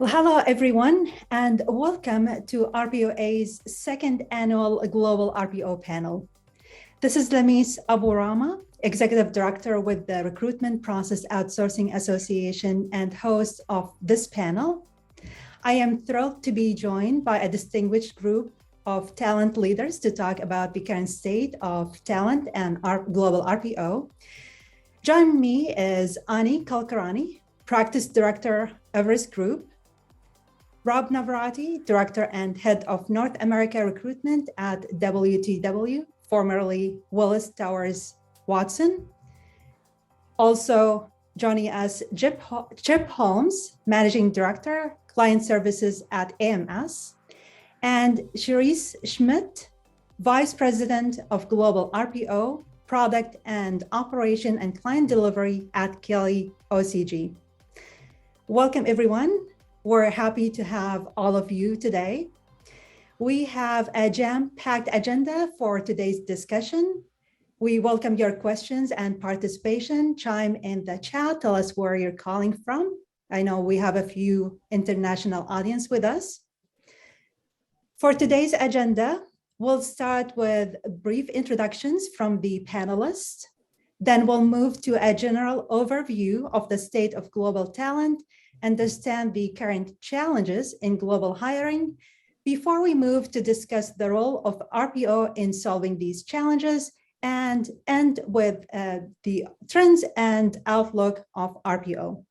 Well, hello, everyone, and welcome to RPOA's second annual Global RPO Panel. This is Lamis Abourahma, Executive Director with the Recruitment Process Outsourcing Association and host of this panel. I am thrilled to be joined by a distinguished group of talent leaders to talk about the current state of talent and our global RPO. Joining me is Ani Kulkarni, Practice Director, Everest Group, Rob Navarrette, Director and Head of North America Recruitment at WTW, formerly Willis Towers Watson. Also joining us, Chip Holmes, Managing Director, Client Services at AMS, and Cherice Schmidt, Vice President of Global RPO, Product and Operation and Client Delivery at KellyOCG. Welcome, everyone. We're happy to have all of you today. We have a jam-packed agenda for today's discussion. We welcome your questions and participation. Chime in the chat, tell us where you're calling from. I know we have a few international audience with us. For today's agenda, we'll start with brief introductions from the panelists. Then we'll move to a general overview of the state of global talent, understand the current challenges in global hiring, before we move to discuss the role of RPO in solving these challenges, and end with the trends and outlook of RPO.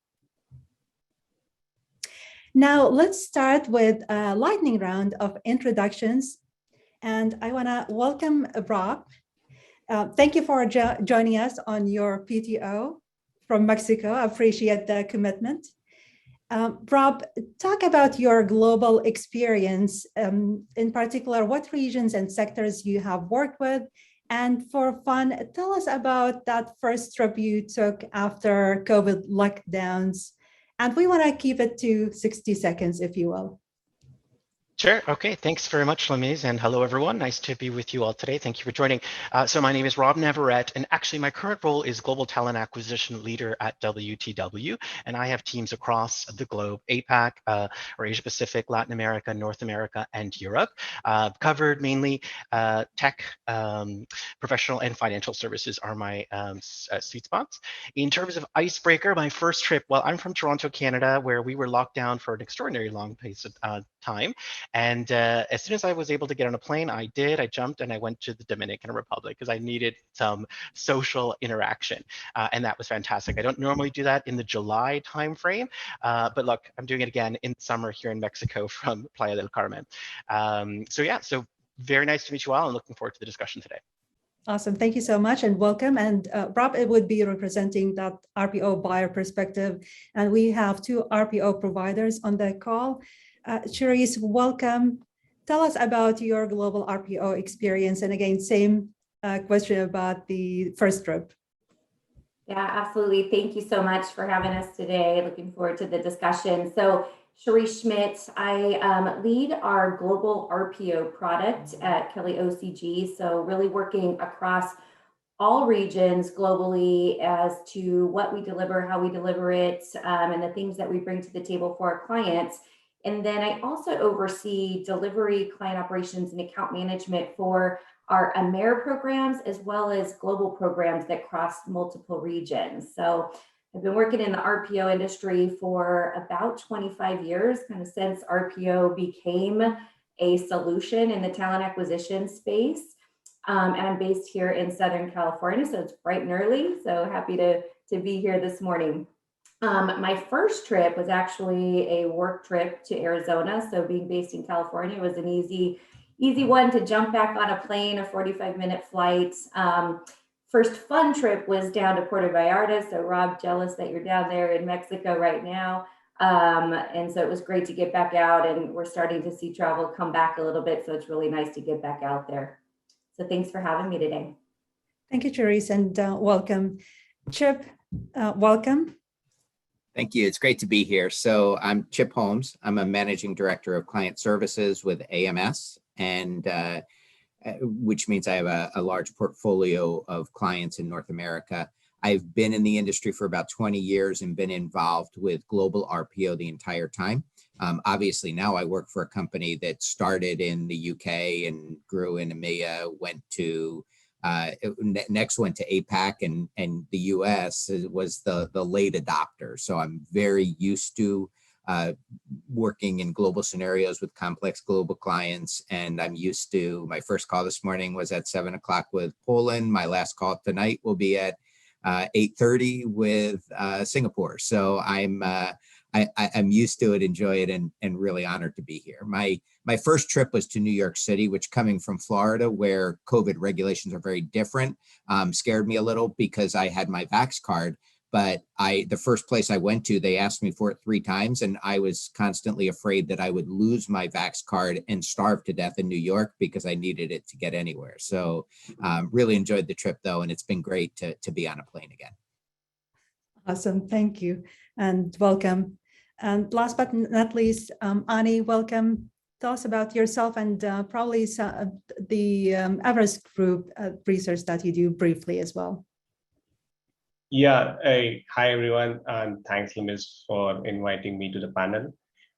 Now, let's start with a lightning round of introductions. And I want to welcome Rob. Thank you for joining us on your PTO from Mexico. I appreciate the commitment. Rob, talk about your global experience, in particular, what regions and sectors you have worked with. And for fun, tell us about that first trip you took after COVID lockdowns. And we want to keep it to 60 seconds, if you will. Sure. Okay. Thanks very much, Lamise, and hello, everyone. Nice to be with you all today. Thank you for joining. So my name is Rob Navarrette, and actually my current role is Global Talent Acquisition Leader at WTW, and I have teams across the globe, APAC, or Asia Pacific, Latin America, North America, and Europe, covered mainly tech, professional, and financial services are my sweet spots. In terms of icebreaker, my first trip, well, I'm from Toronto, Canada, where we were locked down for an extraordinary long pace of time. And as soon as I was able to get on a plane, I jumped and I went to the Dominican Republic because I needed some social interaction. And that was fantastic. I don't normally do that in the July timeframe, but look, I'm doing it again in summer here in Mexico from Playa del Carmen. So very nice to meet you all and looking forward to the discussion today. Awesome. Thank you so much and welcome. And Rob, it would be representing that RPO buyer perspective. And we have two RPO providers on the call. Cherice, welcome. Tell us about your global RPO experience. And again, same question about the first trip. Yeah, absolutely. Thank you so much for having us today. Looking forward to the discussion. So Cherice Schmidt, I lead our global RPO product at KellyOCG. So really working across all regions globally as to what we deliver, how we deliver it, and the things that we bring to the table for our clients. And then I also oversee delivery, client operations, and account management for our AMER programs, as well as global programs that cross multiple regions. So I've been working in the RPO industry for about 25 years, kind of since RPO became a solution in the talent acquisition space. And I'm based here in Southern California, so it's bright and early. So happy to be here this morning. My first trip was actually a work trip to Arizona. So being based in California was an easy one to jump back on a plane, a 45-minute flight. First fun trip was down to Puerto Vallarta. So Rob, jealous that you're down there in Mexico right now. And so it was great to get back out, and we're starting to see travel come back a little bit. So it's really nice to get back out there. So thanks for having me today. Thank you, Cherice, and welcome. Chip, welcome. Thank you. It's great to be here. So I'm Chip Holmes. I'm a Managing Director of Client Services with AMS, and which means I have a large portfolio of clients in North America. I've been in the industry for about 20 years and been involved with global RPO the entire time. Obviously, now I work for a company that started in the UK and grew in EMEA, next went to APAC, and the US was the late adopter. So I'm very used to working in global scenarios with complex global clients. And I'm used to, my first call this morning was at 7 o'clock with Poland. My last call tonight will be at 8:30 with Singapore. So I'm used to it, enjoy it, and really honored to be here. My first trip was to New York City, which, coming from Florida, where COVID regulations are very different, scared me a little because I had my Vax card. But the first place I went to, they asked me for it 3 times, and I was constantly afraid that I would lose my Vax card and starve to death in New York because I needed it to get anywhere. So really enjoyed the trip, though, and it's been great to be on a plane again. Awesome, thank you, and welcome. And last but not least, Ani, welcome. Tell us about yourself and probably the Everest Group research that you do briefly as well. Yeah, hi everyone, and thanks, Lemis, for inviting me to the panel.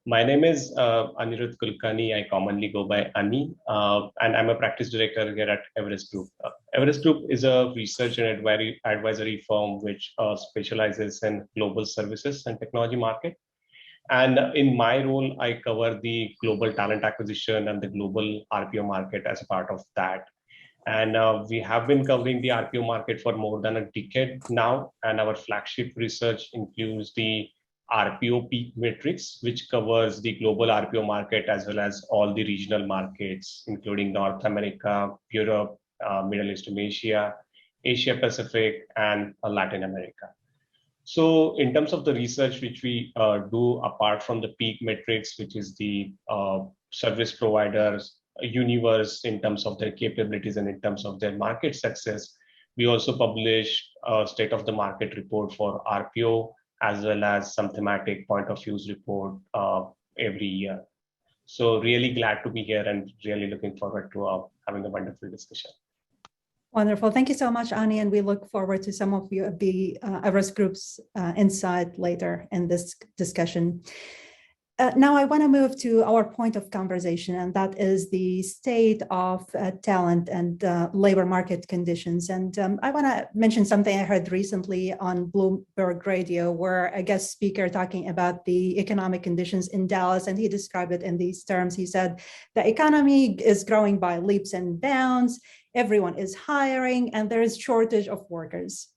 My name is Ani Kulkarni. I commonly go by Ani, and I'm a practice director here at Everest Group. Everest Group is a research and advisory firm which specializes in global services and technology market. And in my role, I cover the global talent acquisition and the global RPO market as a part of that. And we have been covering the RPO market for more than a decade now. And our flagship research includes the RPO peak matrix, which covers the global RPO market as well as all the regional markets, including North America, Europe, Middle East and Asia, Asia Pacific, and Latin America. So in terms of the research which we do, apart from the peak matrix, which is the service providers universe in terms of their capabilities and in terms of their market success, we also publish a state of the market report for RPO as well as some thematic point of views report every year. So really glad to be here and really looking forward to having a wonderful discussion. Wonderful. Thank you so much, Ani, and we look forward to some of the Everest Group's insight later in this discussion. Now I want to move to our point of conversation, and that is the state of talent and labor market conditions. And I want to mention something I heard recently on Bloomberg Radio, where a guest speaker talking about the economic conditions in Dallas, and he described it in these terms. He said, the economy is growing by leaps and bounds, everyone is hiring, and there is shortage of workers.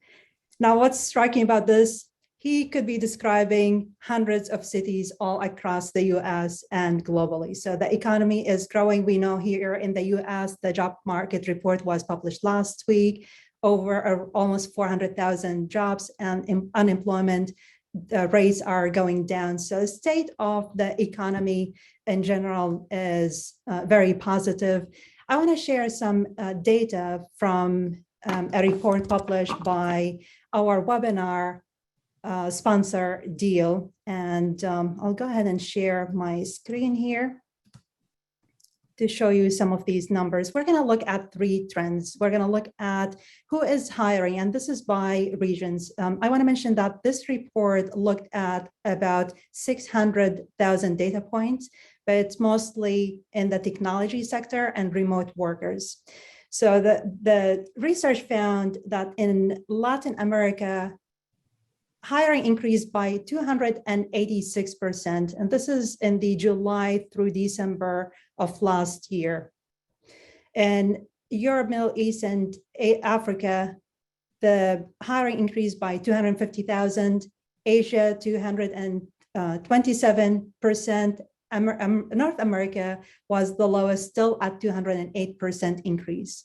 Now, what's striking about this? He could be describing hundreds of cities all across the US and globally. So the economy is growing. We know here in the US, the job market report was published last week, over almost 400,000 jobs, and unemployment rates are going down. So the state of the economy in general is very positive. I want to share some data from a report published by our webinar sponsor Deal, and I'll go ahead and share my screen here to show you some of these numbers. We're going to look at 3 trends. We're going to look at who is hiring, and this is by regions. I want to mention that this report looked at about 600,000 data points, but it's mostly in the technology sector and remote workers. So the research found that in Latin America, hiring increased by 286%, and this is in the July through December of last year. In Europe, Middle East, and Africa, the hiring increased by 250,000, Asia 227%, North America was the lowest, still at 208% increase.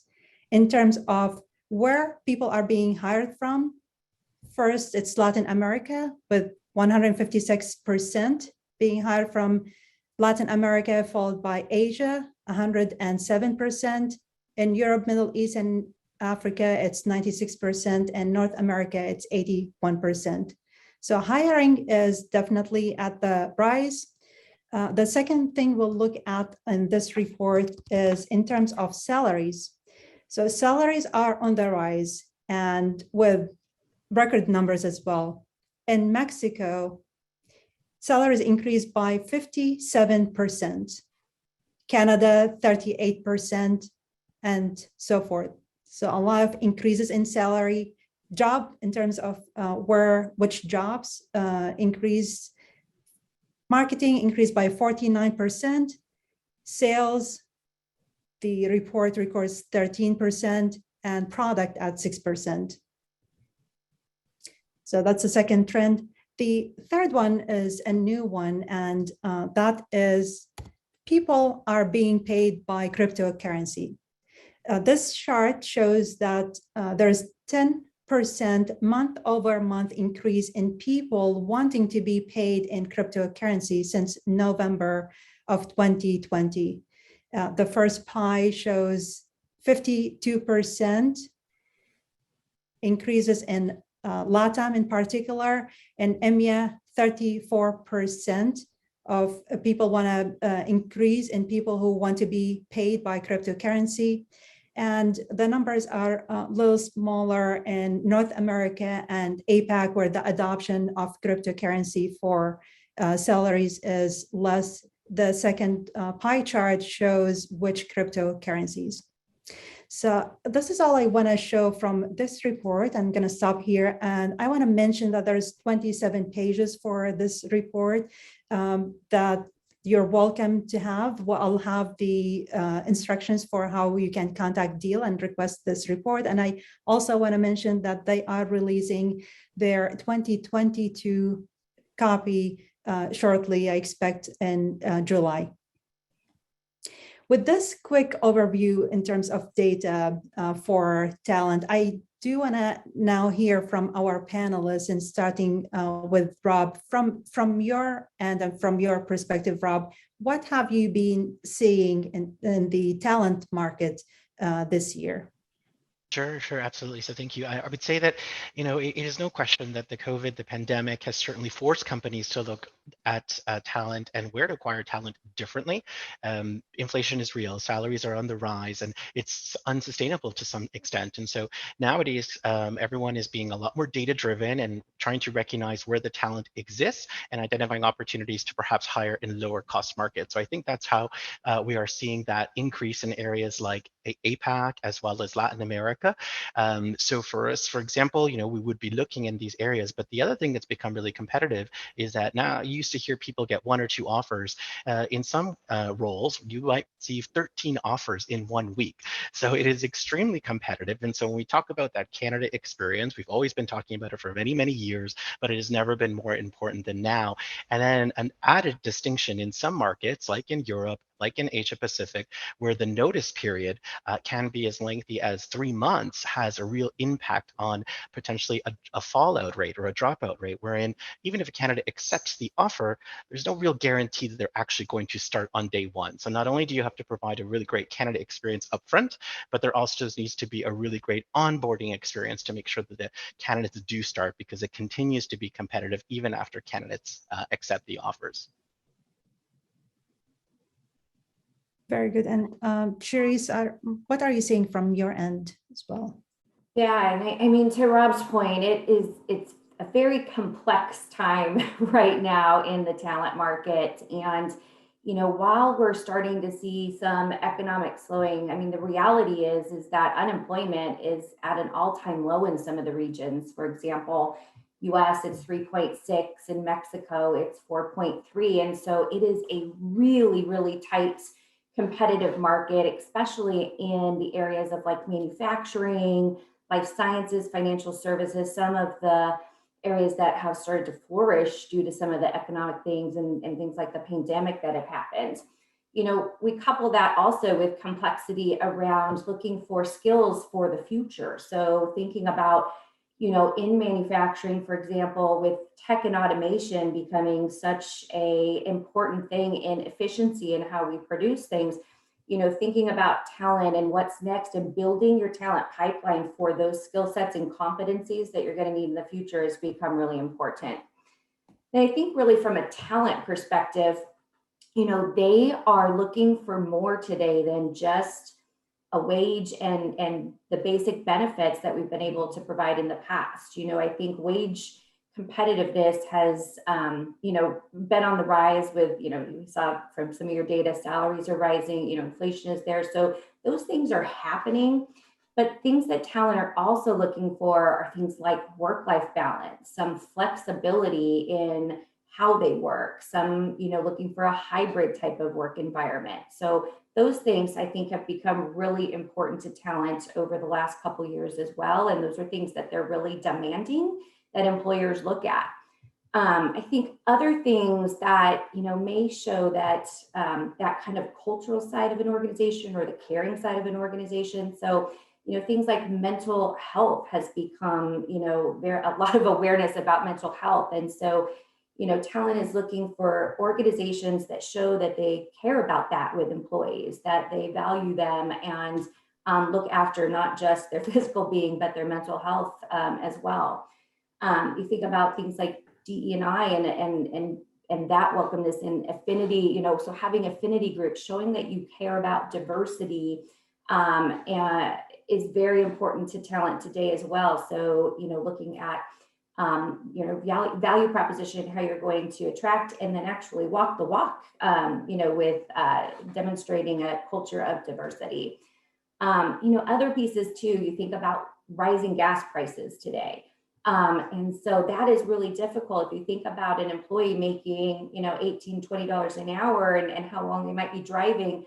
In terms of where people are being hired from, first, it's Latin America with 156% being hired from Latin America, followed by Asia, 107%. In Europe, Middle East, and Africa, it's 96%, and North America, it's 81%. So hiring is definitely at the rise. The second thing we'll look at in this report is in terms of salaries. So salaries are on the rise, and with record numbers as well. In Mexico, salaries increased by 57%, Canada 38%, and so forth. So a lot of increases in salary. Job in terms of which jobs increased. Marketing increased by 49%. Sales, the report records 13%, and product at 6%. So that's the second trend. The third one is a new one, and that is people are being paid by cryptocurrency. This chart shows that there's 10% month-over-month increase in people wanting to be paid in cryptocurrency since November of 2020. The first pie shows 52% increases in LATAM in particular, and EMEA 34% of people want to increase in people who want to be paid by cryptocurrency. And the numbers are a little smaller in North America and APAC, where the adoption of cryptocurrency for salaries is less. The second pie chart shows which cryptocurrencies. So this is all I want to show from this report. I'm going to stop here. And I want to mention that there's 27 pages for this report that you're welcome to have. Well, I'll have the instructions for how you can contact Deal and request this report. And I also want to mention that they are releasing their 2022 copy shortly, I expect in July. With this quick overview in terms of data for talent, I do want to now hear from our panelists, and starting with Rob, from your end and from your perspective, Rob, what have you been seeing in the talent market this year? Sure, absolutely. So thank you. I would say that, it is no question that the pandemic has certainly forced companies to look at talent and where to acquire talent differently. Inflation is real, salaries are on the rise, and it's unsustainable to some extent. And so nowadays, everyone is being a lot more data-driven and trying to recognize where the talent exists and identifying opportunities to perhaps hire in lower cost markets. So I think that's how we are seeing that increase in areas like APAC as well as Latin America. So for us, for example, we would be looking in these areas, but the other thing that's become really competitive is that now you used to hear people get 1 or 2 offers. In some roles, you might receive 13 offers in 1 week. So it is extremely competitive. And so when we talk about that candidate experience, we've always been talking about it for many, many years, but it has never been more important than now. And then an added distinction in some markets, like in Europe, like in Asia Pacific, where the notice period can be as lengthy as 3 months, has a real impact on potentially a fallout rate or a dropout rate, wherein even if a candidate accepts the offer, there's no real guarantee that they're actually going to start on day 1. So not only do you have to provide a really great candidate experience upfront, but there also needs to be a really great onboarding experience to make sure that the candidates do start, because it continues to be competitive even after candidates accept the offers. Very good. And Cherice, what are you seeing from your end as well? Yeah, and I mean, to Rob's point, it's a very complex time right now in the talent market. And, while we're starting to see some economic slowing, I mean, the reality is that unemployment is at an all-time low in some of the regions. For example, US, it's 3.6, in Mexico, it's 4.3. And so it is a really, really tight competitive market, especially in the areas of like manufacturing, life sciences, financial services, some of the areas that have started to flourish due to some of the economic things and things like the pandemic that have happened. We couple that also with complexity around looking for skills for the future. So thinking about, in manufacturing, for example, with tech and automation becoming such an important thing in efficiency and how we produce things, thinking about talent and what's next and building your talent pipeline for those skill sets and competencies that you're going to need in the future has become really important. And I think really from a talent perspective, they are looking for more today than just a wage and the basic benefits that we've been able to provide in the past. I think wage competitiveness has, been on the rise with, you saw from some of your data, salaries are rising, inflation is there. So those things are happening. But things that talent are also looking for are things like work-life balance, some flexibility in how they work, some, looking for a hybrid type of work environment. So those things I think have become really important to talent over the last couple of years as well. And those are things that they're really demanding that employers look at. I think other things that, may show that that kind of cultural side of an organization or the caring side of an organization. So, things like mental health has become, there a lot of awareness about mental health. And so, talent is looking for organizations that show that they care about that with employees, that they value them and look after not just their physical being, but their mental health as well. You think about things like DE&I and that welcomeness and affinity, so having affinity groups, showing that you care about diversity is very important to talent today as well. So, looking at value proposition, how you're going to attract and then actually walk the walk, with demonstrating a culture of diversity. Other pieces too, you think about rising gas prices today. And so that is really difficult. If you think about an employee making, $18, $20 an hour and how long they might be driving,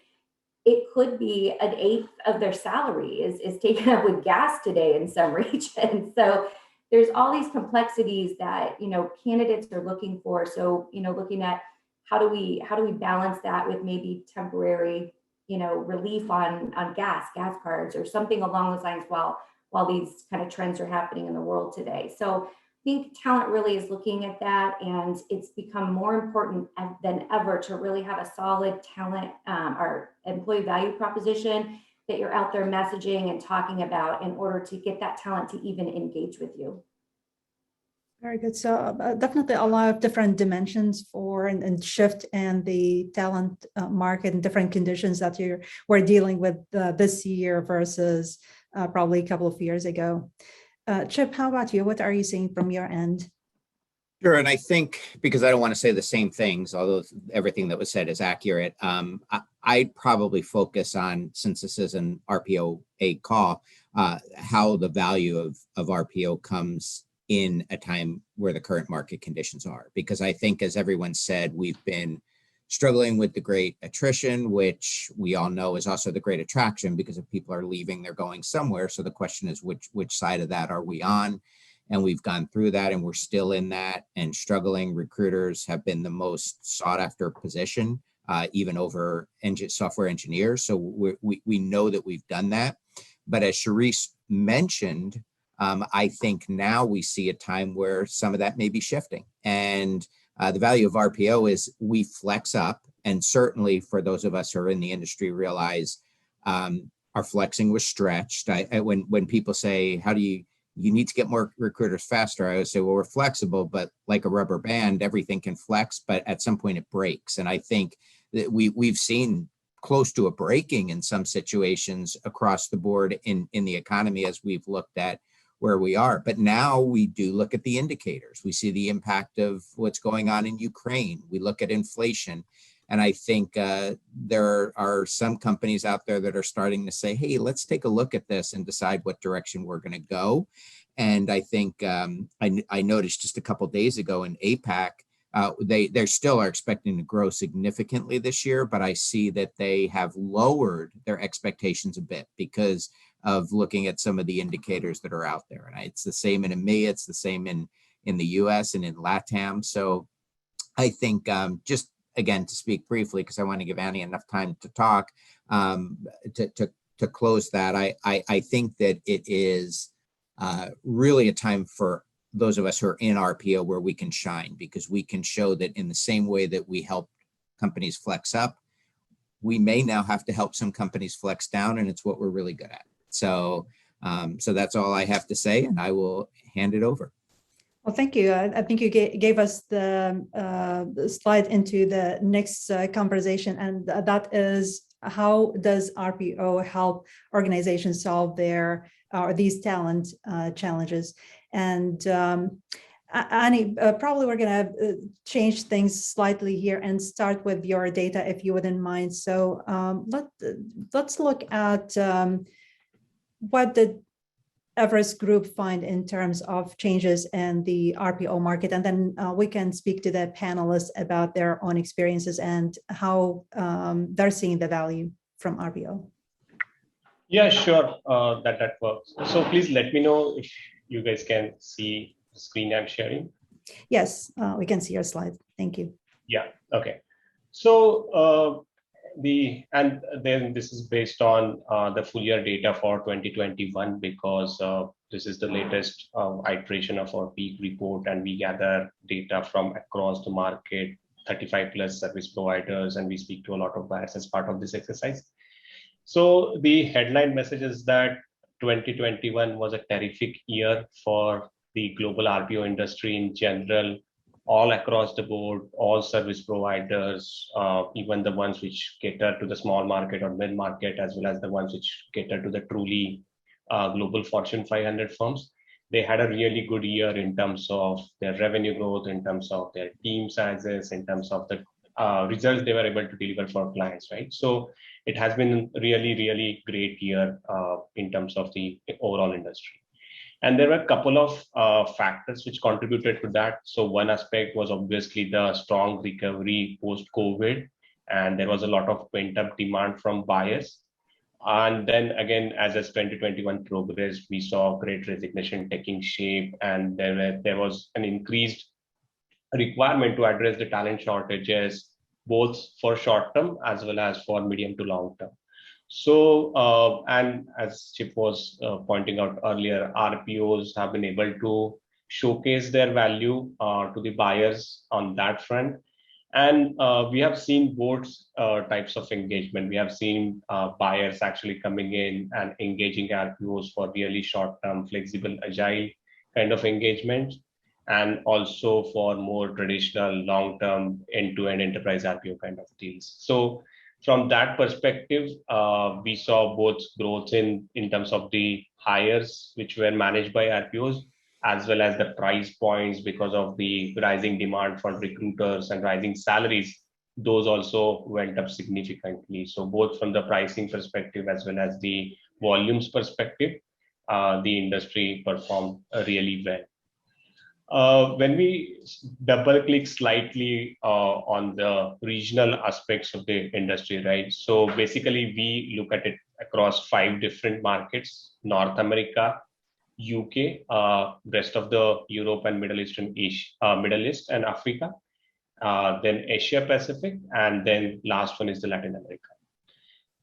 it could be an eighth of their salary is taken up with gas today in some regions. So there's all these complexities that, candidates are looking for. So, looking at how do we balance that with maybe temporary, relief on gas cards or something along those lines while these kind of trends are happening in the world today. So I think talent really is looking at that, and it's become more important than ever to really have a solid talent or employee value proposition that you're out there messaging and talking about in order to get that talent to even engage with you. Very good. So definitely a lot of different dimensions for and shift in the talent market and different conditions that we're dealing with this year versus probably a couple of years ago. Chip, how about you? What are you seeing from your end? Sure. And I think, because I don't want to say the same things, although everything that was said is accurate, I'd probably focus on, since this is an RPOA call, how the value of RPO comes in a time where the current market conditions are. Because I think, as everyone said, we've been struggling with the great attrition, which we all know is also the great attraction, because if people are leaving, they're going somewhere. So the question is, which side of that are we on? And we've gone through that, and we're still in that and struggling. Recruiters have been the most sought after position, even over software engineers. So we know that we've done that. But as Cherice mentioned, I think now we see a time where some of that may be shifting. And the value of RPO is we flex up. And certainly for those of us who are in the industry realize our flexing was stretched. When people say, how do you need to get more recruiters faster, I always say, well, we're flexible, but like a rubber band, everything can flex, but at some point it breaks. And I think that we've seen close to a breaking in some situations across the board in the economy as we've looked at where we are. But now we do look at the indicators. We see the impact of what's going on in Ukraine. We look at inflation. And I think there are some companies out there that are starting to say, hey, let's take a look at this and decide what direction we're going to go. And I think I noticed just a couple of days ago in APAC, they still are expecting to grow significantly this year, but I see that they have lowered their expectations a bit because of looking at some of the indicators that are out there. And it's the same in EMEA, it's the same in the US and in LATAM. So I think just, again, to speak briefly, because I want to give Ani enough time to talk, to close that, I think that it is really a time for those of us who are in RPO where we can shine, because we can show that in the same way that we help companies flex up, we may now have to help some companies flex down, and it's what we're really good at. So that's all I have to say, and I will hand it over. Well, thank you. I think you gave us the slide into the next conversation, and that is how does RPO help organizations solve their these talent challenges? And Ani, probably we're going to change things slightly here and start with your data, if you wouldn't mind. So let's look at what the Everest Group find in terms of changes in the RPO market, and then we can speak to the panelists about their own experiences and how they're seeing the value from RPO. Yeah, sure, that works. So please let me know if you guys can see the screen I'm sharing. Yes, we can see your slide. Thank you. Yeah, okay. So then this is based on the full year data for 2021, because this is the latest iteration of our peak report, and we gather data from across the market, 35 plus service providers, and we speak to a lot of buyers as part of this exercise. So the headline message is that 2021 was a terrific year for the global RPO industry in general, all across the board, all service providers, even the ones which cater to the small market or mid market, as well as the ones which cater to the truly global Fortune 500 firms. They had a really good year in terms of their revenue growth, in terms of their team sizes, in terms of the results they were able to deliver for clients, right? So it has been really, really great year in terms of the overall industry. And there were a couple of factors which contributed to that. So one aspect was obviously the strong recovery post-COVID, and there was a lot of pent-up demand from buyers. And then again, as 2021 progressed, we saw Great Resignation taking shape, and there was an increased requirement to address the talent shortages, both for short term as well as for medium to long term. So, and as Chip was pointing out earlier, RPOs have been able to showcase their value to the buyers on that front. And we have seen both types of engagement. We have seen buyers actually coming in and engaging RPOs for really short-term, flexible, agile kind of engagement, and also for more traditional, long-term, end-to-end enterprise RPO kind of deals. So from that perspective, we saw both growth in terms of the hires, which were managed by RPOs, as well as the price points because of the rising demand for recruiters and rising salaries. Those also went up significantly. So both from the pricing perspective as well as the volumes perspective, the industry performed really well. When we double click slightly on the regional aspects of the industry, right? So basically we look at it across 5 different markets: North America, UK, rest of the Europe and Middle East and Africa, then Asia Pacific, and then last one is the Latin America.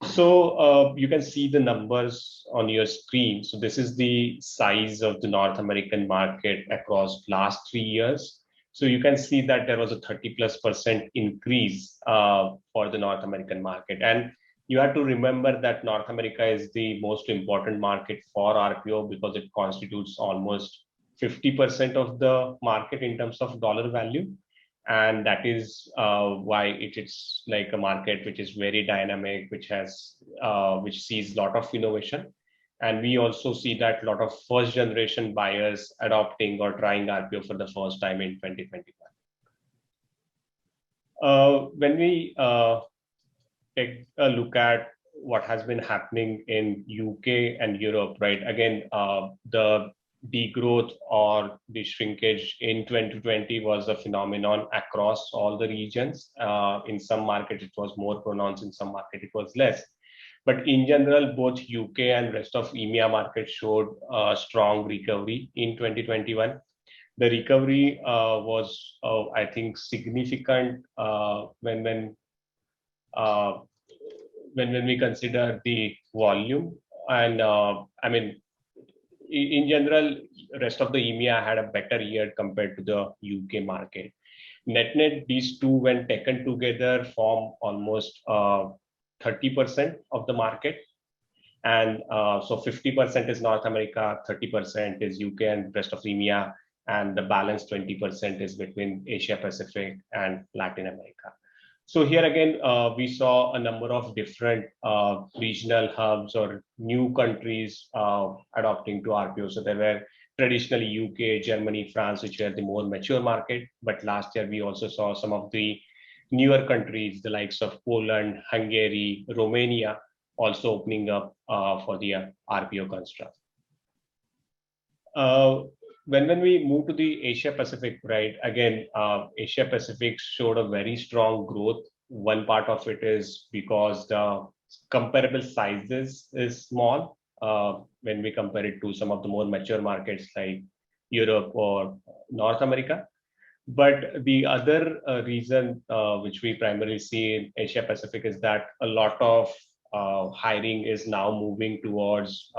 So you can see the numbers on your screen. So this is the size of the North American market across last 3 years. So you can see that there was a 30+% increase for the North American market. And you have to remember that North America is the most important market for RPO because it constitutes almost 50% of the market in terms of dollar value. And that is why it's like a market which is very dynamic, which sees a lot of innovation. And we also see that a lot of first generation buyers adopting or trying RPO for the first time in 2021. When we take a look at what has been happening in UK and Europe, right? Again, the degrowth or the shrinkage in 2020 was a phenomenon across all the regions. In some markets, it was more pronounced, in some markets, it was less. But in general, both UK and rest of EMEA markets showed a strong recovery in 2021. The recovery was, I think, significant when we consider the volume. And I mean, in general, rest of the EMEA had a better year compared to the UK market. Net, these two, when taken together, form almost 30% of the market. And so 50% is North America, 30% is UK, and rest of EMEA and the balance 20% is between Asia Pacific and Latin America. So here again, we saw a number of different regional hubs or new countries adopting to RPO. So there were traditionally UK, Germany, France, which were the more mature market. But last year, we also saw some of the newer countries, the likes of Poland, Hungary, Romania, also opening up for the RPO construct. When we move to the Asia Pacific, right, again, Asia Pacific showed a very strong growth. One part of it is because the comparable sizes is small when we compare it to some of the more mature markets like Europe or North America. But the other reason which we primarily see in Asia Pacific is that a lot of hiring is now moving towards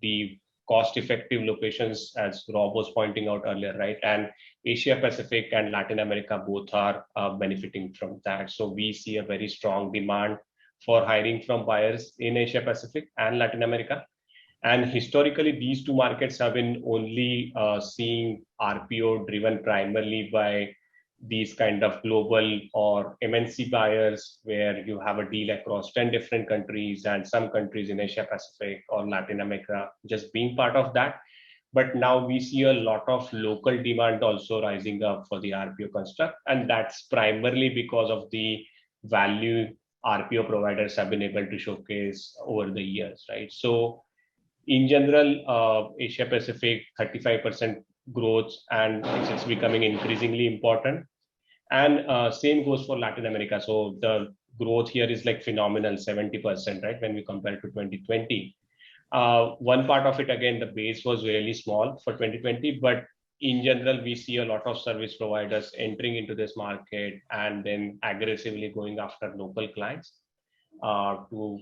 the cost-effective locations, as Rob was pointing out earlier, right? And Asia Pacific and Latin America both are benefiting from that. So we see a very strong demand for hiring from buyers in Asia Pacific and Latin America. And historically, these two markets have been only seeing RPO driven primarily by these kind of global or MNC buyers, where you have a deal across 10 different countries and some countries in Asia Pacific or Latin America just being part of that. But now we see a lot of local demand also rising up for the RPO construct. And that's primarily because of the value RPO providers have been able to showcase over the years, right? So in general, Asia Pacific, 35% growth, and it's becoming increasingly important. And same goes for Latin America. So the growth here is like phenomenal, 70%, right? When we compare to 2020. One part of it, again, the base was really small for 2020, but in general, we see a lot of service providers entering into this market and then aggressively going after local clients to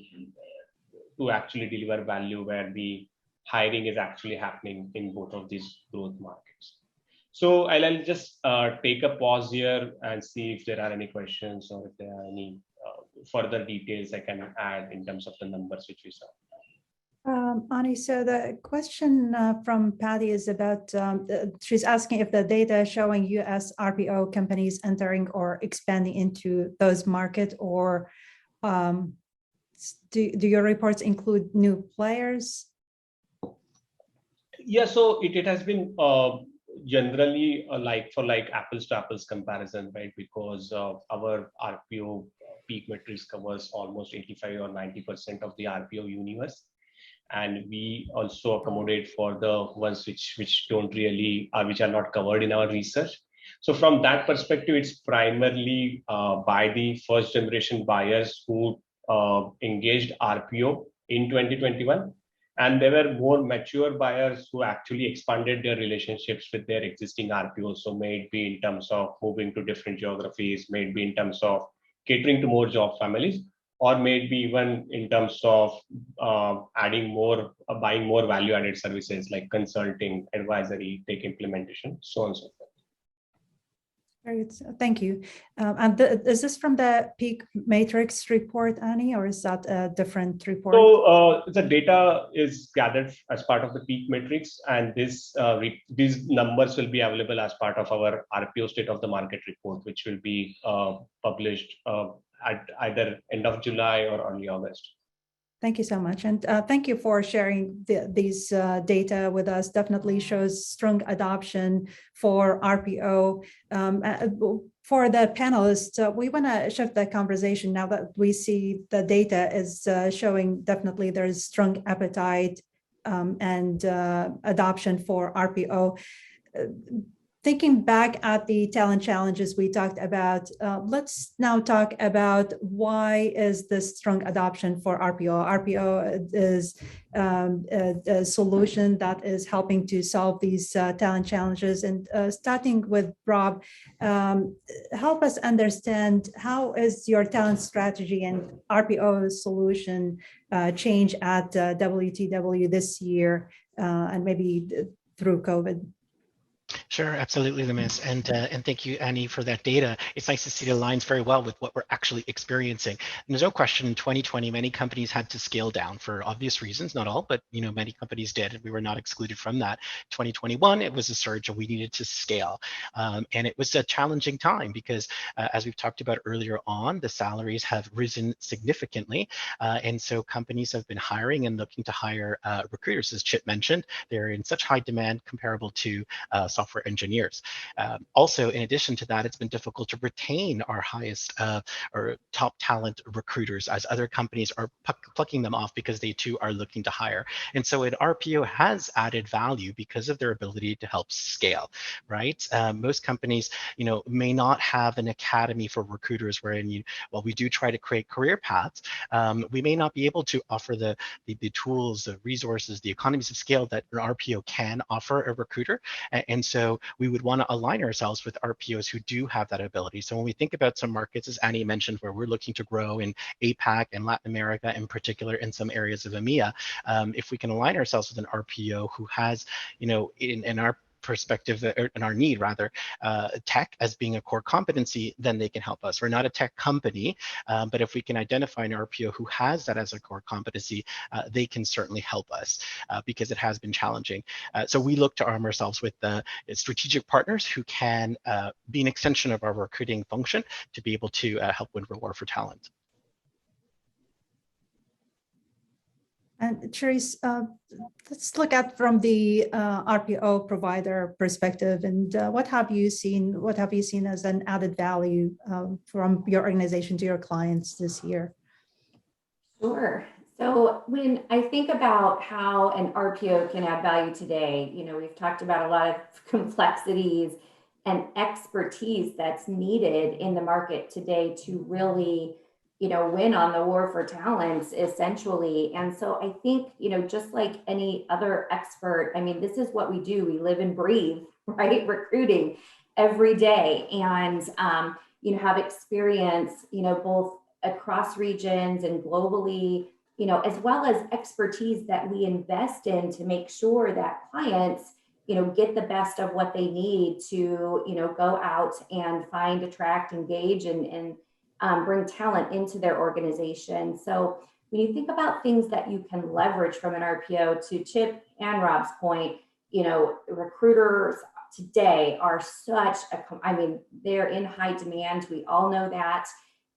actually deliver value where the hiring is actually happening in both of these growth markets. So I'll just take a pause here and see if there are any questions or if there are any further details I can add in terms of the numbers which we saw. Ani, so the question from Patty is about, she's asking if the data showing US RPO companies entering or expanding into those markets, or do your reports include new players? Yeah, so it has been generally a like for like apples to apples comparison, right? Because our RPO peak metrics covers almost 85 or 90% of the RPO universe. And we also accommodate for the ones which don't really, which are not covered in our research. So from that perspective, it's primarily by the first generation buyers who engaged RPO in 2021. And there were more mature buyers who actually expanded their relationships with their existing RPOs. So may it be in terms of moving to different geographies, may it be in terms of catering to more job families, or may it be even in terms of adding more, buying more value-added services like consulting, advisory, tech implementation, so on and so forth. Great, thank you. And is this from the Peak Matrix report, Ani, or is that a different report? So the data is gathered as part of the Peak Matrix, and these numbers will be available as part of our RPO State of the Market report, which will be published at either end of July or early August. Thank you so much. And thank you for sharing these data with us. Definitely shows strong adoption for RPO. For the panelists, we want to shift the conversation now that we see the data is showing definitely there's strong appetite and adoption for RPO. Thinking back at the talent challenges we talked about, let's now talk about why is this strong adoption for RPO. RPO is a solution that is helping to solve these talent challenges. And starting with Rob, help us understand how is your talent strategy and RPO solution change at WTW this year and maybe through COVID? Sure, absolutely, Limis, and thank you, Annie, for that data. It's nice to see it aligns very well with what we're actually experiencing. And there's no question, in 2020, many companies had to scale down for obvious reasons. Not all, but many companies did, and we were not excluded from that. 2021, it was a surge, and we needed to scale, and it was a challenging time because, as we've talked about earlier on, the salaries have risen significantly, and so companies have been hiring and looking to hire recruiters, as Chip mentioned. They're in such high demand comparable to software engineers. Also, in addition to that, it's been difficult to retain our highest or top talent recruiters as other companies are plucking them off because they too are looking to hire. And so an RPO has added value because of their ability to help scale, right? Most companies, may not have an academy for recruiters wherein while we do try to create career paths, we may not be able to offer the tools, the resources, the economies of scale that an RPO can offer a recruiter. And so we would want to align ourselves with RPOs who do have that ability. So when we think about some markets, as Annie mentioned, where we're looking to grow in APAC and Latin America in particular, in some areas of EMEA, if we can align ourselves with an RPO who has, in our perspective, or in our need rather, tech as being a core competency, then they can help us. We're not a tech company, but if we can identify an RPO who has that as a core competency, they can certainly help us because it has been challenging. So we look to arm ourselves with strategic partners who can be an extension of our recruiting function to be able to help win the war for talent. And Cherice, let's look at from the RPO provider perspective, and what have you seen? What have you seen as an added value from your organization to your clients this year? Sure. So when I think about how an RPO can add value today, we've talked about a lot of complexities and expertise that's needed in the market today to really win on the war for talents, essentially. And so I think, just like any other expert, this is what we do. We live and breathe, right? Recruiting every day, and, have experience, both across regions and globally, as well as expertise that we invest in to make sure that clients, get the best of what they need to, go out and find, attract, engage, and bring talent into their organization. So when you think about things that you can leverage from an RPO, to Chip and Rob's point, recruiters today are they're in high demand. We all know that.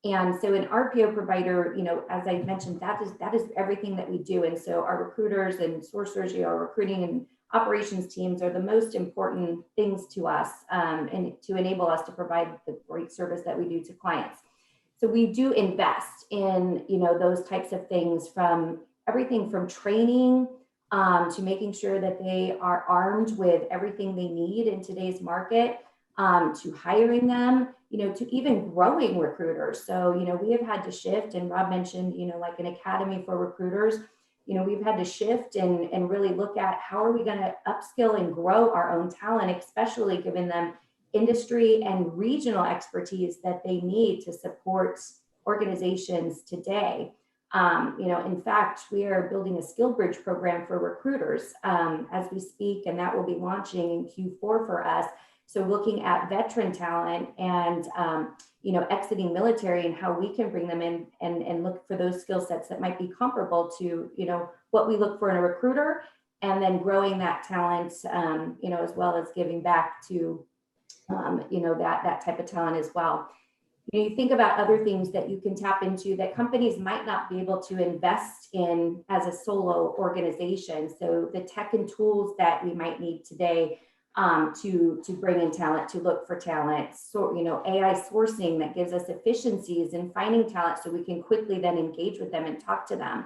And so an RPO provider, as I mentioned, that is everything that we do. And so our recruiters and sourcers, our recruiting and operations teams are the most important things to us, and to enable us to provide the great service that we do to clients. So we do invest in, those types of things, from everything from training to making sure that they are armed with everything they need in today's market, to hiring them, to even growing recruiters. So, we have had to shift, and Rob mentioned, like an academy for recruiters. We've had to shift and really look at how are we going to upskill and grow our own talent, especially giving them industry and regional expertise that they need to support organizations today. In fact, we are building a skill bridge program for recruiters as we speak, and that will be launching in Q4 for us. So looking at veteran talent and, exiting military, and how we can bring them in and look for those skill sets that might be comparable to, what we look for in a recruiter, and then growing that talent, as well as giving back to that type of talent as well. You think about other things that you can tap into that companies might not be able to invest in as a solo organization. So the tech and tools that we might need today to bring in talent, to look for talent. So, AI sourcing that gives us efficiencies in finding talent so we can quickly then engage with them and talk to them.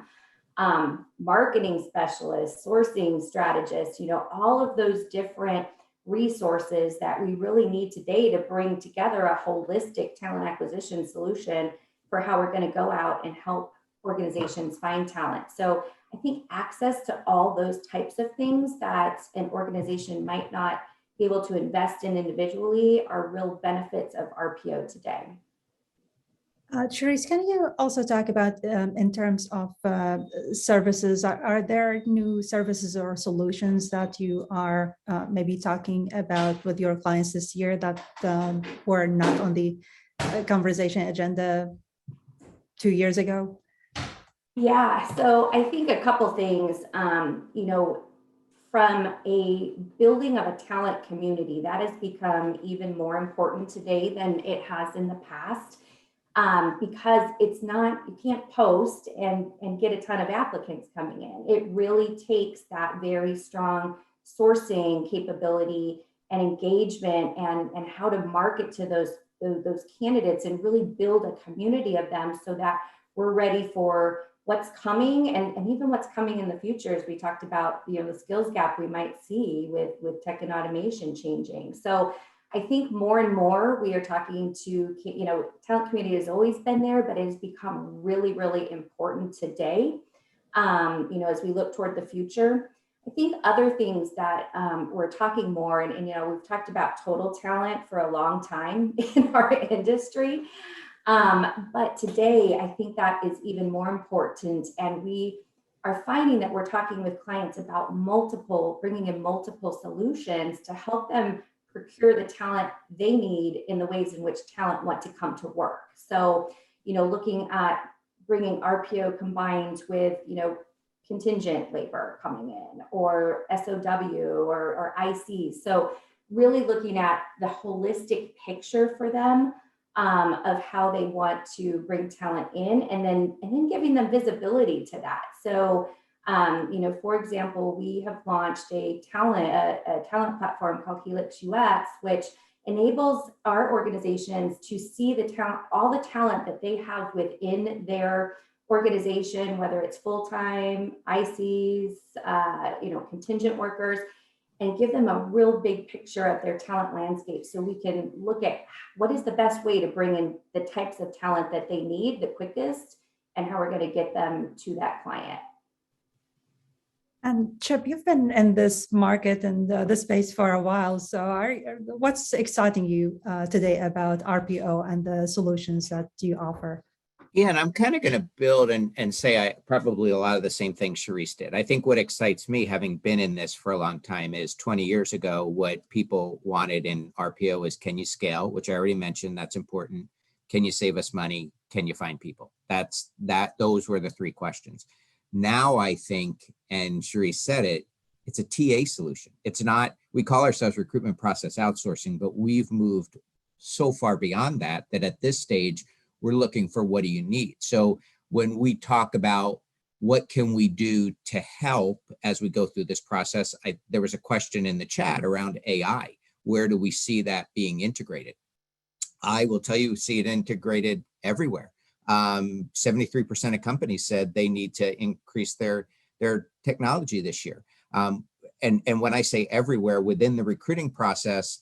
Marketing specialists, sourcing strategists, all of those different resources that we really need today to bring together a holistic talent acquisition solution for how we're going to go out and help organizations find talent. So I think access to all those types of things that an organization might not be able to invest in individually are real benefits of RPO today. Cherice, can you also talk about in terms of services, are there new services or solutions that you are maybe talking about with your clients this year that were not on the conversation agenda 2 years ago? Yeah, so I think a couple things, from a building of a talent community, that has become even more important today than it has in the past. Because it's not, you can't post and get a ton of applicants coming in. It really takes that very strong sourcing capability and engagement and how to market to those candidates and really build a community of them so that we're ready for what's coming and even what's coming in the future, as we talked about, the skills gap we might see with tech and automation changing. So I think more and more we are talking to, talent community has always been there, but it has become really, really important today. As we look toward the future, I think other things that we're talking more, and we've talked about total talent for a long time in our industry. But today, I think that is even more important. And we are finding that we're talking with clients about bringing in multiple solutions to help them procure the talent they need in the ways in which talent want to come to work. So, looking at bringing RPO combined with, contingent labor coming in, or SOW or IC. So really looking at the holistic picture for them of how they want to bring talent in, and then giving them visibility to that. So, for example, we have launched a talent platform called Helix UX, which enables our organizations to see the talent, all the talent that they have within their organization, whether it's full-time, ICs, contingent workers, and give them a real big picture of their talent landscape, so we can look at what is the best way to bring in the types of talent that they need the quickest, and how we're going to get them to that client. And Chip, you've been in this market and this space for a while. So what's exciting you today about RPO and the solutions that you offer? Yeah, and I'm kind of going to build and say probably a lot of the same things Cherice did. I think what excites me, having been in this for a long time, is 20 years ago, what people wanted in RPO is, can you scale? Which I already mentioned, that's important. Can you save us money? Can you find people? Those were the three questions. Now I think, and Cherice said it, it's a TA solution. It's not, we call ourselves recruitment process outsourcing, but we've moved so far beyond that at this stage, we're looking for what do you need. So when we talk about what can we do to help as we go through this process, there was a question in the chat around AI. Where do we see that being integrated? I will tell you, see it integrated everywhere. 73% of companies said they need to increase their technology this year. And when I say everywhere, within the recruiting process,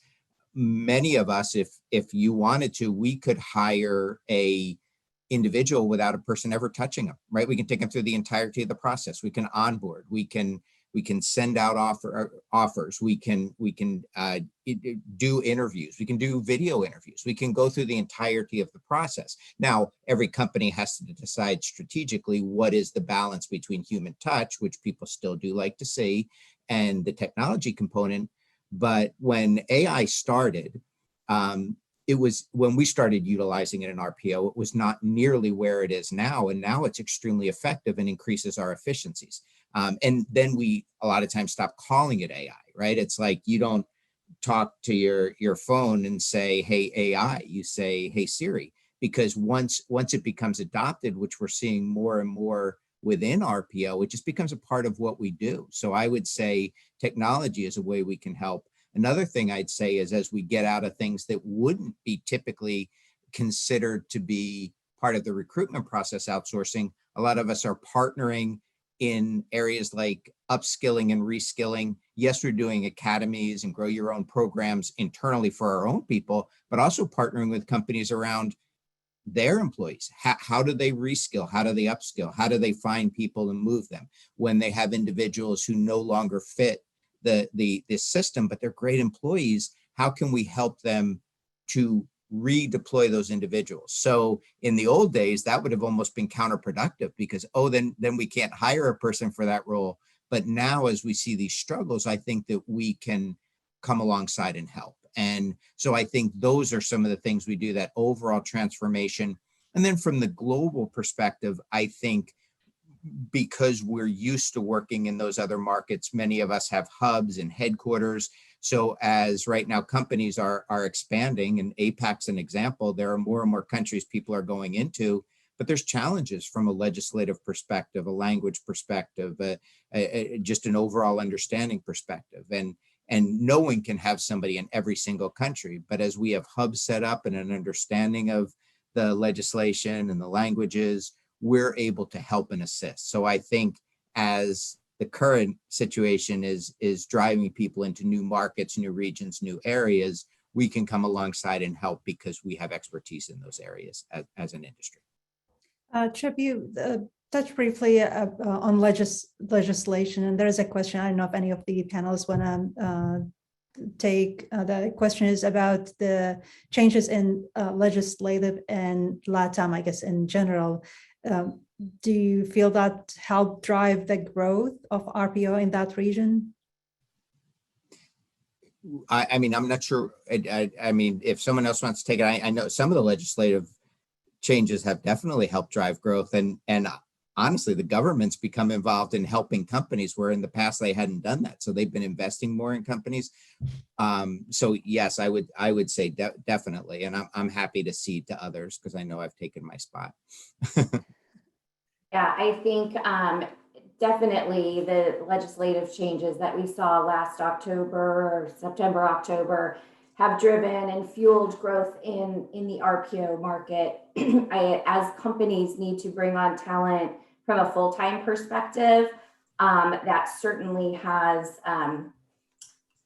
many of us, if you wanted to, we could hire a individual without a person ever touching them, right? We can take them through the entirety of the process. We can onboard, we can send out offers, we can do interviews, we can do video interviews, we can go through the entirety of the process. Now, every company has to decide strategically what is the balance between human touch, which people still do like to see, and the technology component. But when AI started, it was when we started utilizing it in RPO, it was not nearly where it is now. And now it's extremely effective and increases our efficiencies. And then we, a lot of times, stop calling it AI, right? It's like you don't talk to your phone and say, hey, AI, you say, hey, Siri, because once it becomes adopted, which we're seeing more and more within RPO, it just becomes a part of what we do. So I would say technology is a way we can help. Another thing I'd say is, as we get out of things that wouldn't be typically considered to be part of the recruitment process outsourcing, a lot of us are partnering in areas like upskilling and reskilling. Yes, we're doing academies and grow your own programs internally for our own people, but also partnering with companies around their employees. How do they reskill? How do they upskill? How do they find people and move them when they have individuals who no longer fit the system, but they're great employees? How can we help them to redeploy those individuals. So in the old days, that would have almost been counterproductive because, oh, then we can't hire a person for that role. But now as we see these struggles, I think that we can come alongside and help. And so I think those are some of the things we do, that overall transformation. And then from the global perspective, I think because we're used to working in those other markets, many of us have hubs and headquarters. So as right now companies are expanding, and APAC's an example, there are more and more countries people are going into, but there's challenges from a legislative perspective, a language perspective, just an overall understanding perspective. And no one can have somebody in every single country, but as we have hubs set up and an understanding of the legislation and the languages, we're able to help and assist. So I think as the current situation is driving people into new markets, new regions, new areas, we can come alongside and help because we have expertise in those areas as an industry. Chip, you touched briefly on legislation, and there's a question. I don't know if any of the panelists want to take. The question is about the changes in legislative and LATAM, I guess, in general. Do you feel that helped drive the growth of RPO in that region? I mean, I'm not sure. I mean, if someone else wants to take it, I know some of the legislative changes have definitely helped drive growth. And honestly, the government's become involved in helping companies where in the past they hadn't done that. So they've been investing more in companies. So yes, I would say definitely. And I'm happy to cede to others because I know I've taken my spot. Yeah, I think definitely the legislative changes that we saw last October or September, October have driven and fueled growth in the RPO market. As companies need to bring on talent from a full-time perspective, that certainly has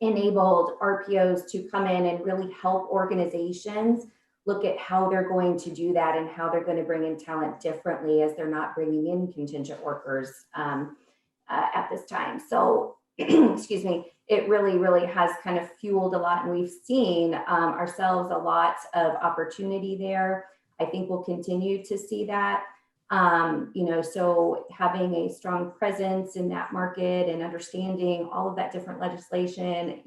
enabled RPOs to come in and really help organizations look at how they're going to do that and how they're going to bring in talent differently as they're not bringing in contingent workers at this time. So, excuse me, it really has kind of fueled a lot, and we've seen ourselves a lot of opportunity there. I think we'll continue to see that. So having a strong presence in that market and understanding all of that different legislation,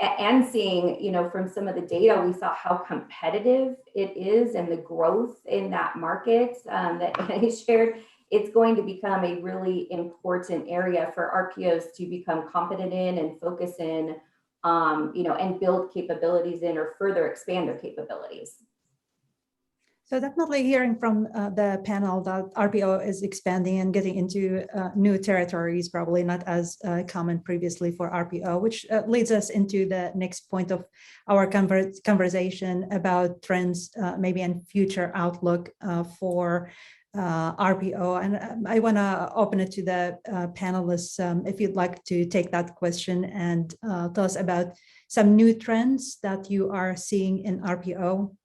and seeing, from some of the data, we saw how competitive it is and the growth in that market that Ani shared. It's going to become a really important area for RPOs to become competent in and focus in, and build capabilities in or further expand their capabilities. So definitely hearing from the panel that RPO is expanding and getting into new territories, probably not as common previously for RPO, which leads us into the next point of our conversation about trends, maybe and future outlook for RPO. And I want to open it to the panelists if you'd like to take that question and tell us about some new trends that you are seeing in RPO.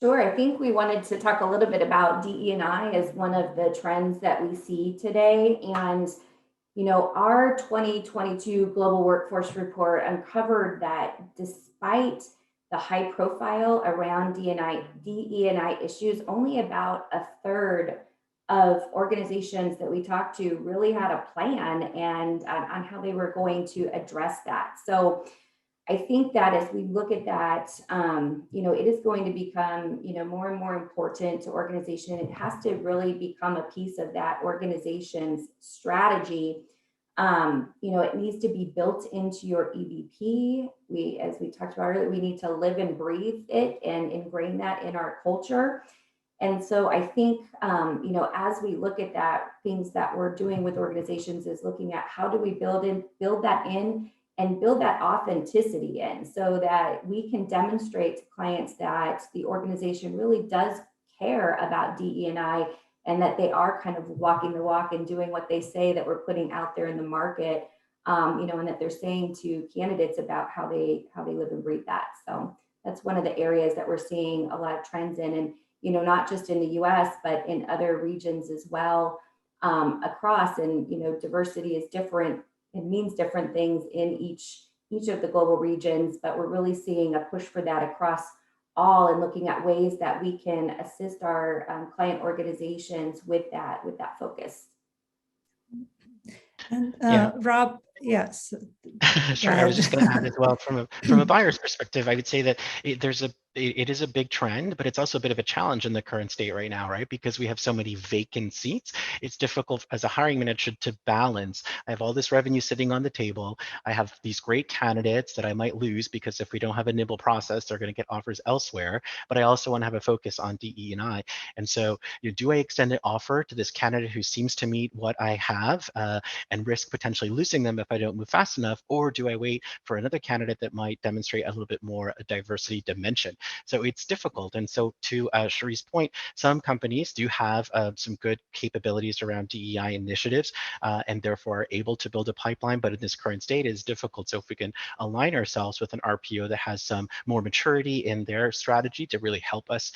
Sure. I think we wanted to talk a little bit about DE&I as one of the trends that we see today. And, our 2022 Global Workforce Report uncovered that despite the high profile around DE&I issues, only about a third of organizations that we talked to really had a plan and on how they were going to address that. So I think that as we look at that, it is going to become, more and more important to organization. It has to really become a piece of that organization's strategy. It needs to be built into your EVP. As we talked about earlier, we need to live and breathe it and ingrain that in our culture. And so I think, as we look at that, things that we're doing with organizations is looking at how do we build that in and build that authenticity in so that we can demonstrate to clients that the organization really does care about DE&I and that they are kind of walking the walk and doing what they say that we're putting out there in the market, and that they're saying to candidates about how they live and breathe that. So that's one of the areas that we're seeing a lot of trends in, and, not just in the US, but in other regions as well, across. And, diversity is different it means different things in each of the global regions, but we're really seeing a push for that across all and looking at ways that we can assist our client organizations with that focus. And Yeah. Rob, yes. Sure. I was just going to add as well from a buyer's perspective, I would say that it is a big trend, but it's also a bit of a challenge in the current state right now, right? Because we have so many vacant seats. It's difficult as a hiring manager to balance. I have all this revenue sitting on the table. I have these great candidates that I might lose because if we don't have a nimble process, they're going to get offers elsewhere. But I also want to have a focus on DE&I. And so, do I extend an offer to this candidate who seems to meet what I have and risk potentially losing them if I don't move fast enough, or do I wait for another candidate that might demonstrate a little bit more a diversity dimension? So it's difficult. And so to Cherice's point, some companies do have some good capabilities around DEI initiatives and therefore are able to build a pipeline, but in this current state it is difficult. So if we can align ourselves with an RPO that has some more maturity in their strategy to really help us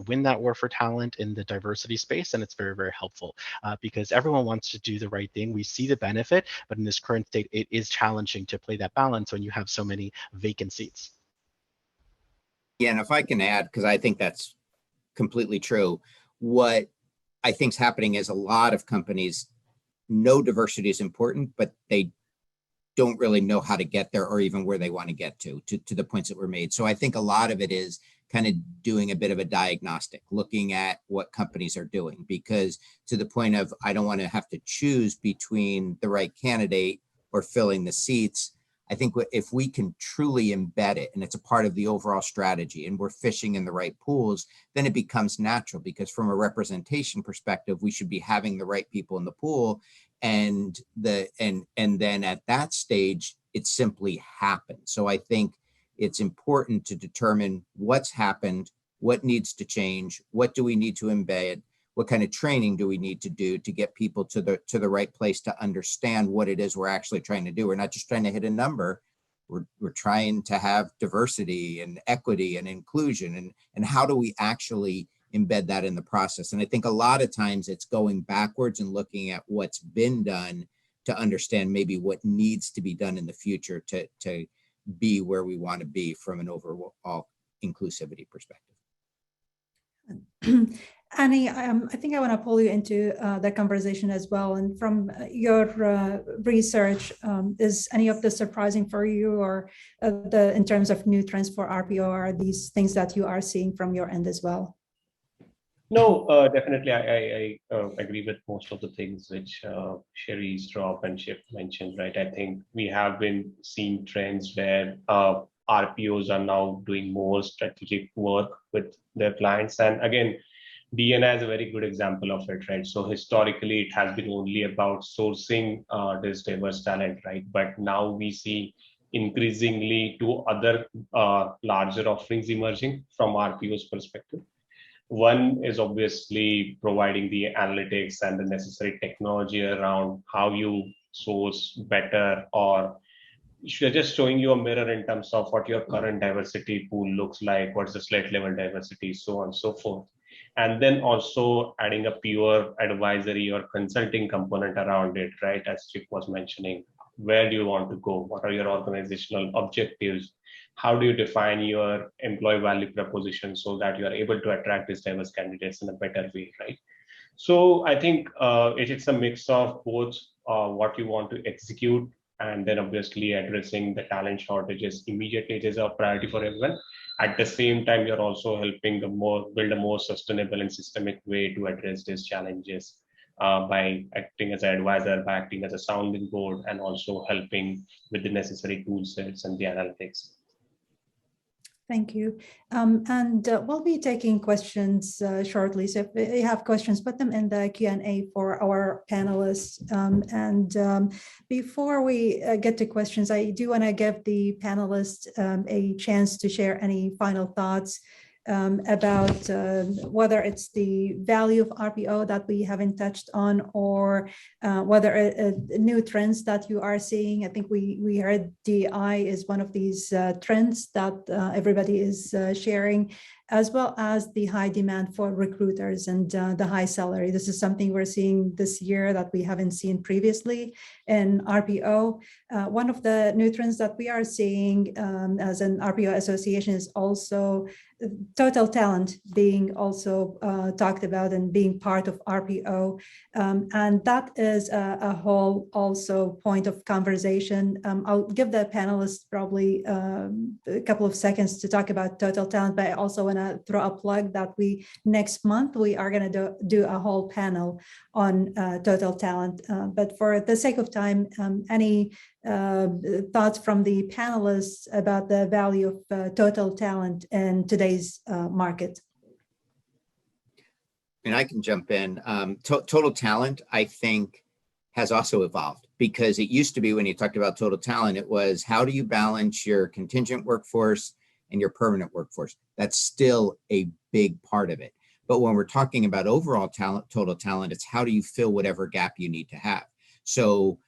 win that war for talent in the diversity space, then it's very, very helpful because everyone wants to do the right thing. We see the benefit, but in this current state, it is challenging to play that balance when you have so many vacant seats. Yeah, and if I can add, because I think that's completely true, what I think is happening is a lot of companies know diversity is important, but they don't really know how to get there or even where they want to get to the points that were made. So I think a lot of it is kind of doing a bit of a diagnostic, looking at what companies are doing, because to the point of, I don't want to have to choose between the right candidate or filling the seats. I think if we can truly embed it and it's a part of the overall strategy and we're fishing in the right pools, then it becomes natural, because from a representation perspective, we should be having the right people in the pool. And then at that stage, it simply happens. So I think it's important to determine what's happened, what needs to change, what do we need to embed, what kind of training do we need to do to get people to the right place to understand what it is we're actually trying to do. We're not just trying to hit a number. We're trying to have diversity and equity and inclusion, and how do we actually embed that in the process. And I think a lot of times it's going backwards and looking at what's been done to understand maybe what needs to be done in the future to be where we want to be from an overall inclusivity perspective. Ani, I think I want to pull you into the conversation as well. And from your research, is any of this surprising for you, or in terms of new trends for RPO, are these things that you are seeing from your end as well? No, definitely. I agree with most of the things which Cherice, Rob, and Chip mentioned, right? I think we have been seeing trends where RPOs are now doing more strategic work with their clients. And again, DNA is a very good example of it, right? So historically, it has been only about sourcing this diverse talent, right? But now we see increasingly two other larger offerings emerging from RPO's perspective. One is obviously providing the analytics and the necessary technology around how you source better, or just showing you a mirror in terms of what your current diversity pool looks like, what's the slate level diversity, so on and so forth. And then also adding a pure advisory or consulting component around it, right? As Chip was mentioning, where do you want to go? What are your organizational objectives? How do you define your employee value proposition so that you are able to attract these diverse candidates in a better way, right? So I think it's a mix of both what you want to execute, and then obviously addressing the talent shortages immediately. It is a priority for everyone. At the same time, you're also helping build a more sustainable and systemic way to address these challenges by acting as an advisor, by acting as a sounding board, and also helping with the necessary tool sets and the analytics. Thank you. And we'll be taking questions shortly. So if you have questions, put them in the Q&A for our panelists. Before we get to questions, I do want to give the panelists a chance to share any final thoughts about whether it's the value of RPO that we haven't touched on, or whether new trends that you are seeing. I think we heard DI is one of these trends that everybody is sharing. as well as the high demand for recruiters and the high salary. This is something we're seeing this year that we haven't seen previously in RPO. One of the new trends that we are seeing as an RPO association is also total talent being also talked about and being part of RPO. And that is a whole also point of conversation. I'll give the panelists probably a couple of seconds to talk about total talent, but I also want to throw a plug that next month we are going to do a whole panel on total talent. But for the sake of time, any thoughts from the panelists about the value of total talent in today's market? And I can jump in. Total talent, I think, has also evolved, because it used to be when you talked about total talent, it was how do you balance your contingent workforce and your permanent workforce? That's still a big part of it. But when we're talking about overall talent, total talent, it's how do you fill whatever gap you need to have? So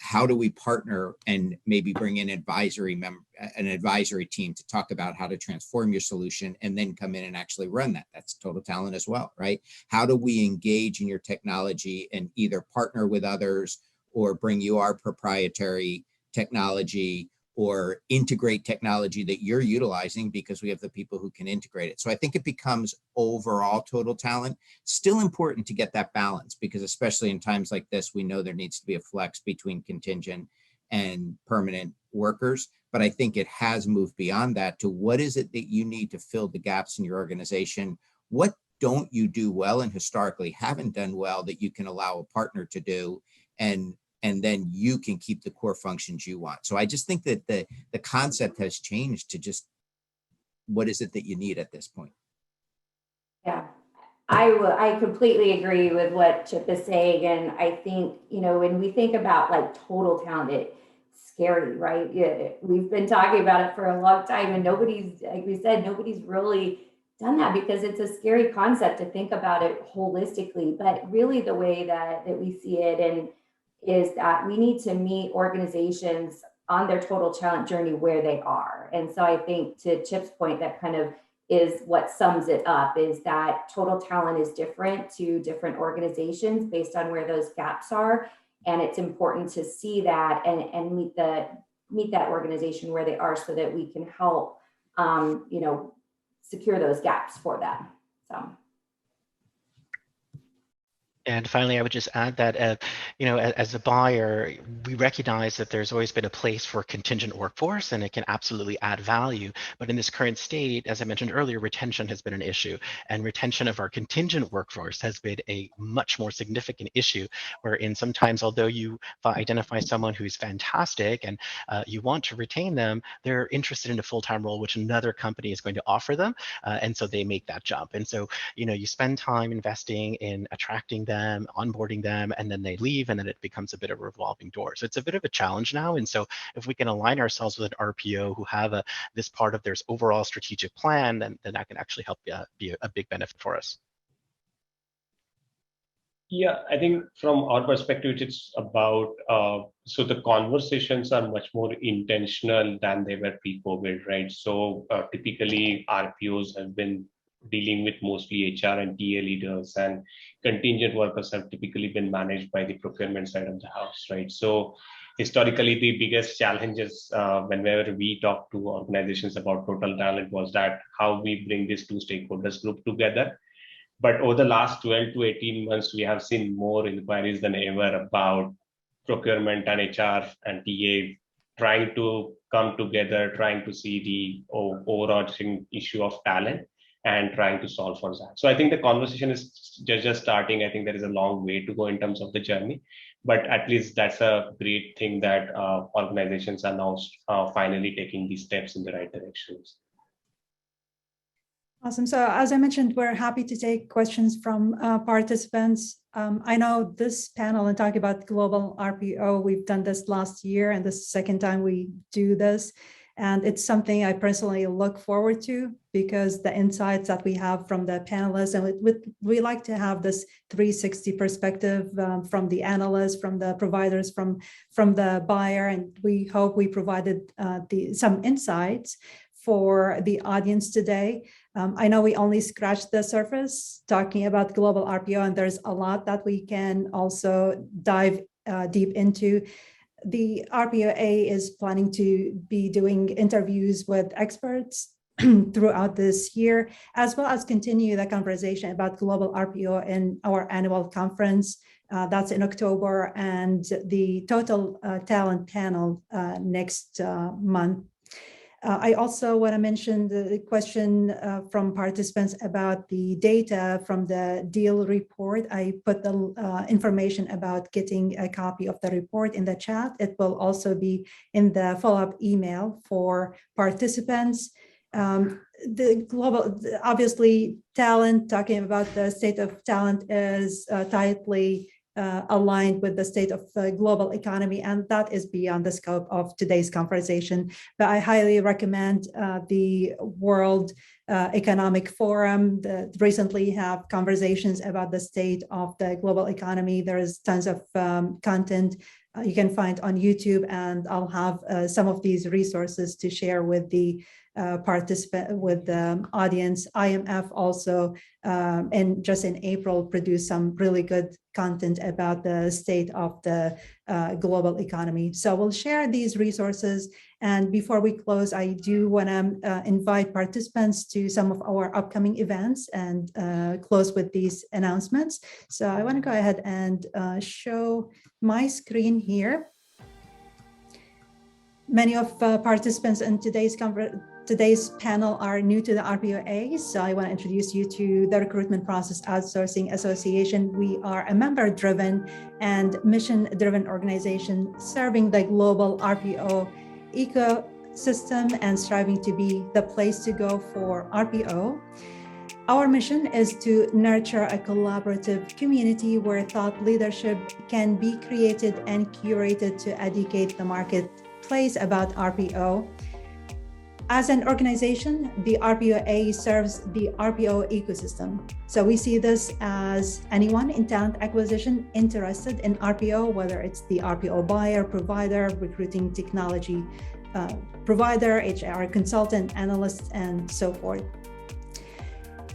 how do we partner and maybe bring in an advisory team to talk about how to transform your solution and then come in and actually run that? That's total talent as well, right? How do we engage in your technology and either partner with others or bring you our proprietary technology or integrate technology that you're utilizing because we have the people who can integrate it. So I think it becomes overall total talent. Still important to get that balance, because especially in times like this, we know there needs to be a flex between contingent and permanent workers. But I think it has moved beyond that to what is it that you need to fill the gaps in your organization? What don't you do well and historically haven't done well that you can allow a partner to do, and then you can keep the core functions you want. So I just think that the concept has changed to just what is it that you need at this point? Yeah, I completely agree with what Chip is saying. And I think, when we think about like total talent, it's scary, right? Yeah, we've been talking about it for a long time, and nobody's, like we said, nobody's really done that because it's a scary concept to think about it holistically. But really the way that we see it is that we need to meet organizations on their total talent journey where they are. And so I think, to Chip's point, that kind of is what sums it up, is that total talent is different to different organizations based on where those gaps are. And it's important to see that and meet that organization where they are so that we can help, secure those gaps for them. So. And finally, I would just add that, as a buyer, we recognize that there's always been a place for contingent workforce, and it can absolutely add value. But in this current state, as I mentioned earlier, retention has been an issue, and retention of our contingent workforce has been a much more significant issue, wherein sometimes, although you identify someone who's fantastic and you want to retain them, they're interested in a full-time role, which another company is going to offer them, and so they make that jump. And so, you spend time investing in attracting them, onboarding them, and then they leave, and then it becomes a bit of a revolving door. So it's a bit of a challenge now. And so if we can align ourselves with an RPO who have this part of their overall strategic plan, then that can actually help be a big benefit for us. Yeah, I think from our perspective, it's about, so the conversations are much more intentional than they were pre-COVID, right? So typically RPOs have been dealing with mostly HR and TA leaders, and contingent workers have typically been managed by the procurement side of the house, right? So historically, the biggest challenges whenever we talk to organizations about total talent was that how we bring these two stakeholders group together. But over the last 12 to 18 months, we have seen more inquiries than ever about procurement and HR and TA trying to come together, trying to see the overarching issue of talent and trying to solve for that. So I think the conversation is just starting. I think there is a long way to go in terms of the journey, but at least that's a great thing that organizations are now finally taking these steps in the right directions. Awesome. So as I mentioned, we're happy to take questions from participants. I know this panel and talking about global RPO, we've done this last year, and this is the second time we do this. And it's something I personally look forward to, because the insights that we have from the panelists, and we like to have this 360 perspective from the analysts, from the providers, from the buyer, and we hope we provided some insights for the audience today. I know we only scratched the surface talking about global RPO, and there's a lot that we can also dive deep into. The RPOA is planning to be doing interviews with experts throughout this year, as well as continue the conversation about global RPO in our annual conference. That's in October, and the total talent panel next month. I also want to mention the question from participants about the data from the deal report. I put the information about getting a copy of the report in the chat. It will also be in the follow-up email for participants. The global, obviously, talent, talking about the state of talent is tightly aligned with the state of the global economy, and that is beyond the scope of today's conversation. But I highly recommend the World Economic Forum that recently have conversations about the state of the global economy. There is tons of content you can find on YouTube, and I'll have some of these resources to share with the with the audience. IMF also, and just in April, produced some really good content about the state of the global economy. So we'll share these resources. And before we close, I do want to invite participants to some of our upcoming events and close with these announcements. So I want to go ahead and show my screen here. Many of participants in today's panel are new to the RPOA, so I want to introduce you to the Recruitment Process Outsourcing Association. We are a member-driven and mission-driven organization serving the global RPO ecosystem and striving to be the place to go for RPO. Our mission is to nurture a collaborative community where thought leadership can be created and curated to educate the marketplace about RPO. As an organization, the RPOA serves the RPO ecosystem. So we see this as anyone in talent acquisition interested in RPO, whether it's the RPO buyer, provider, recruiting technology provider, HR consultant, analyst, and so forth.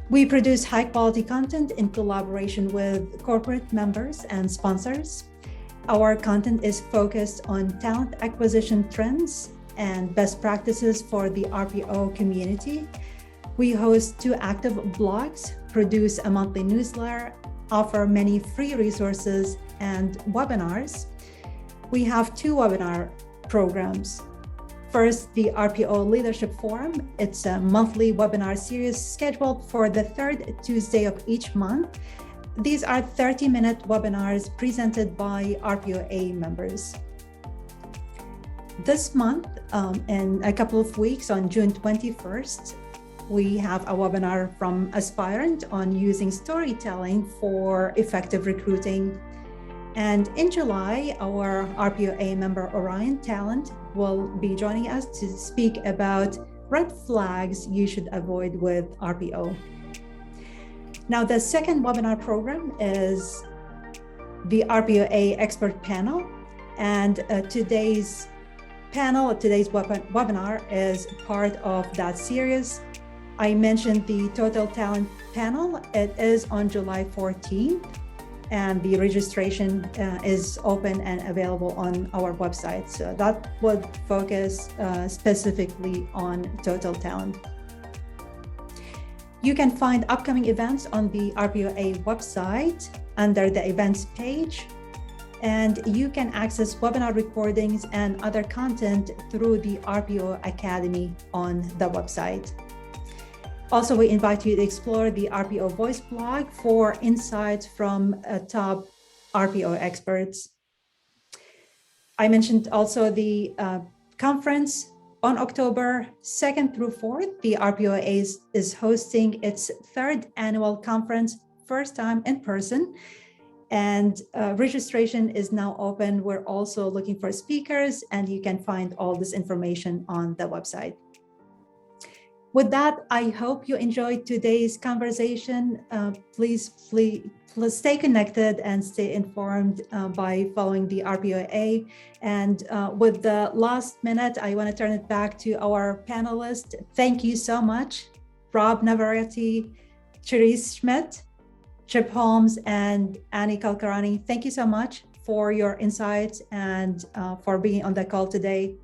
We produce high quality content in collaboration with corporate members and sponsors. Our content is focused on talent acquisition trends and best practices for the RPO community. We host 2 active blogs, produce a monthly newsletter, offer many free resources and webinars. We have 2 webinar programs. First, the RPO Leadership Forum. It's a monthly webinar series scheduled for the 3rd Tuesday of each month. These are 30-minute webinars presented by RPOA members. This month, in a couple of weeks, on June 21st, we have a webinar from Aspirant on using storytelling for effective recruiting. And in July, our RPOA member Orion Talent will be joining us to speak about red flags you should avoid with RPO. Now, the second webinar program is the RPOA Expert Panel. And today's webinar is part of that series. I mentioned the Total Talent Panel. It is on July 14th, and the registration is open and available on our website. So that would focus specifically on Total Talent. You can find upcoming events on the RPOA website under the events page. And you can access webinar recordings and other content through the RPO Academy on the website. Also, we invite you to explore the RPO Voice blog for insights from top RPO experts. I mentioned also the conference on October 2nd through 4th. The RPOA is hosting its 3rd annual conference, first time in person. And registration is now open. We're also looking for speakers, and you can find all this information on the website. With that, I hope you enjoyed today's conversation. Please stay connected and stay informed by following the RPOA. And with the last minute, I want to turn it back to our panelists. Thank you so much, Rob Navarrette, Cherice Schmidt, Chip Holmes, and Ani Kulkarni. Thank you so much for your insights and for being on the call today.